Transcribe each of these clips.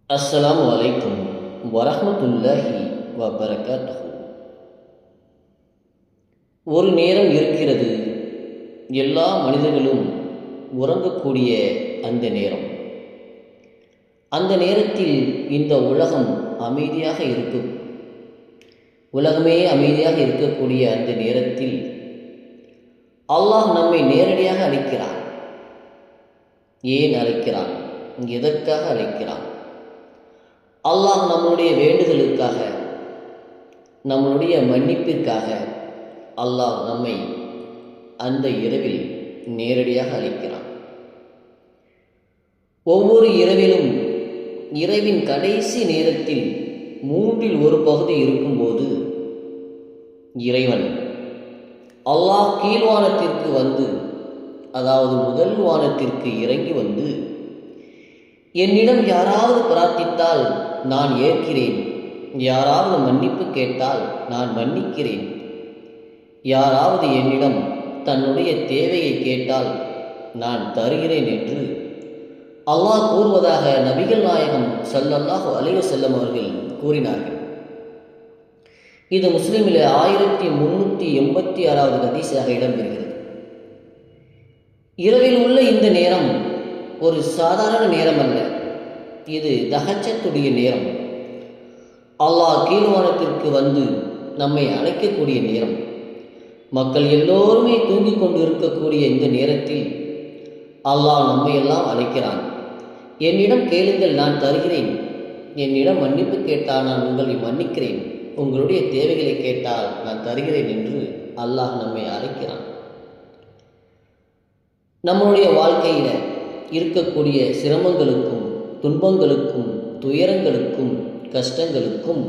அஸ்ஸலாமு அலைக்கும் வரஹ்மத்துல்லாஹி வபரகாத்துஹு. ஒரு நேரம் இருக்கிறது, எல்லா மனிதர்களும் உறங்கக்கூடிய அந்த நேரம். அந்த நேரத்தில் இந்த உலகம் அமைதியாக இருக்கும். உலகமே அமைதியாக இருக்கக்கூடிய அந்த நேரத்தில் அல்லாஹ் நம்மை நேரடியாக அழைக்கிறான். ஏன் அழைக்கிறான்? எதற்காக அழைக்கிறான்? அல்லாஹ் நம்முடைய வேண்டுதலுக்காக, நம்மளுடைய மன்னிப்பிற்காக அல்லாஹ் நம்மை அந்த இரவில் நேரடியாக அழைக்கிறான். ஒவ்வொரு இரவிலும் இரவின் கடைசி நேரத்தில் மூன்றில் ஒரு பகுதி இருக்கும்போது இறைவன் அல்லாஹ் கீழ்வானத்திற்கு வந்து, அதாவது முதல் வானத்திற்கு இறங்கி வந்து, என்னிடம் யாராவது பிரார்த்தித்தால் நான் ஏற்கிறேன், யாராவது மன்னிப்பு கேட்டால் நான் மன்னிக்கிறேன், யாராவது என்னிடம் தன்னுடைய தேவையை கேட்டால் நான் தருகிறேன் என்று அல்லாஹ் கூறுவதாக நபிகள் நாயகம் ஸல்லல்லாஹு அலைஹி வஸல்லம் அவர்கள் கூறினார்கள். இது முஸ்லிமில் 1386வது ஹதீஸாக இடம்பெறுகிறது. இரவில் உள்ள இந்த நேரம் ஒரு சாதாரண நேரம் அல்ல, இது தஹஜ்ஜத்துடைய நேரம். அல்லாஹ் கீழ்வானத்திற்கு வந்து நம்மை அழைக்கக்கூடிய நேரம். மக்கள் எல்லோருமே தூங்கிக் கொண்டு இருக்கக்கூடிய இந்த நேரத்தில் அல்லாஹ் நம்மை எல்லாம் அழைக்கிறான். என்னிடம் கேளுங்கள், நான் தருகிறேன். என்னிடம் மன்னிப்பு கேட்டால் நான் உங்களை மன்னிக்கிறேன். உங்களுடைய தேவைகளை கேட்டால் நான் தருகிறேன் என்று அல்லாஹ் நம்மை அழைக்கிறான். நம்முடைய வாழ்க்கையில் இருக்கக்கூடிய சிரமங்களுக்கும் துன்பங்களுக்கும் துயரங்களுக்கும் கஷ்டங்களுக்கும்,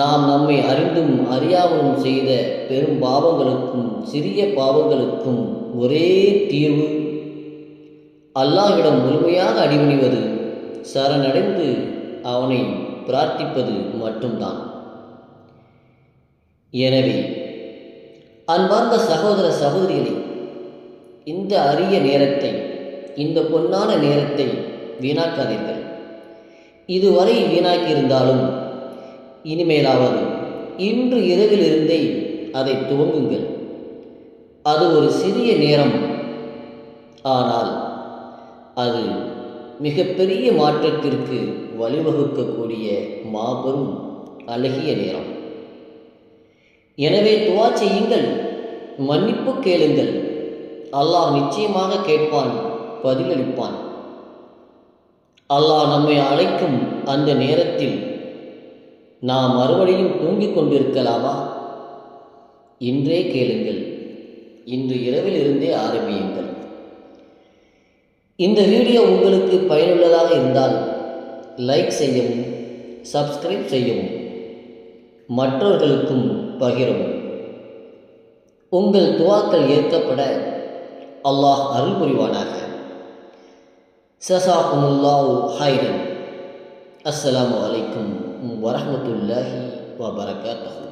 நாம் நம்மை அறிந்தும் அறியாமலும் செய்த பெரும் பாவங்களுக்கும் சிறிய பாவங்களுக்கும் ஒரே தீர்வு அல்லாஹ்விடம் முழுமையாக அடிபணிவது, சரணடைந்து அவனை பிரார்த்திப்பது மட்டும்தான். எனவே அன்பார்ந்த சகோதர சகோதரிகளே, இந்த அரிய நேரத்தை, இந்த பொன்னான நேரத்தை வீணாக்காதீர்கள். இதுவரை வீணாக்கியிருந்தாலும் இனிமேலாவது இன்று இரவிலிருந்தே அதை துவங்குங்கள். அது ஒரு சிறிய நேரம், ஆனால் அது மிகப்பெரிய மாற்றத்திற்கு வழிவகுக்கக்கூடிய மாபெரும் அழகிய நேரம். எனவே துஆ செய்யுங்கள், மன்னிப்பு கேளுங்கள். அல்லாஹ் நிச்சயமாக கேட்பான், பதிலளிப்பான். அல்லாஹ் நம்மை அழைக்கும் அந்த நேரத்தில் நாம் மறுபடியும் தூங்கிக் கொண்டிருக்கலாமா? இன்றே கேளுங்கள், இன்று இரவில் இருந்தே ஆரம்பியுங்கள். இந்த வீடியோ உங்களுக்கு பயனுள்ளதாக இருந்தால் லைக் செய்யவும், சப்ஸ்கிரைப் செய்யவும், மற்றவர்களுக்கும் பகிரவும். உங்கள் துஆக்கள் ஏற்கப்பட அல்லாஹ் அருள் புரிவானாக. ஜஸாகுமுல்லாஹு ஹைரன். அஸ்ஸலாமு அலைக்கும் வரஹ்மத்துல்லாஹி வபரகாத்துஹு.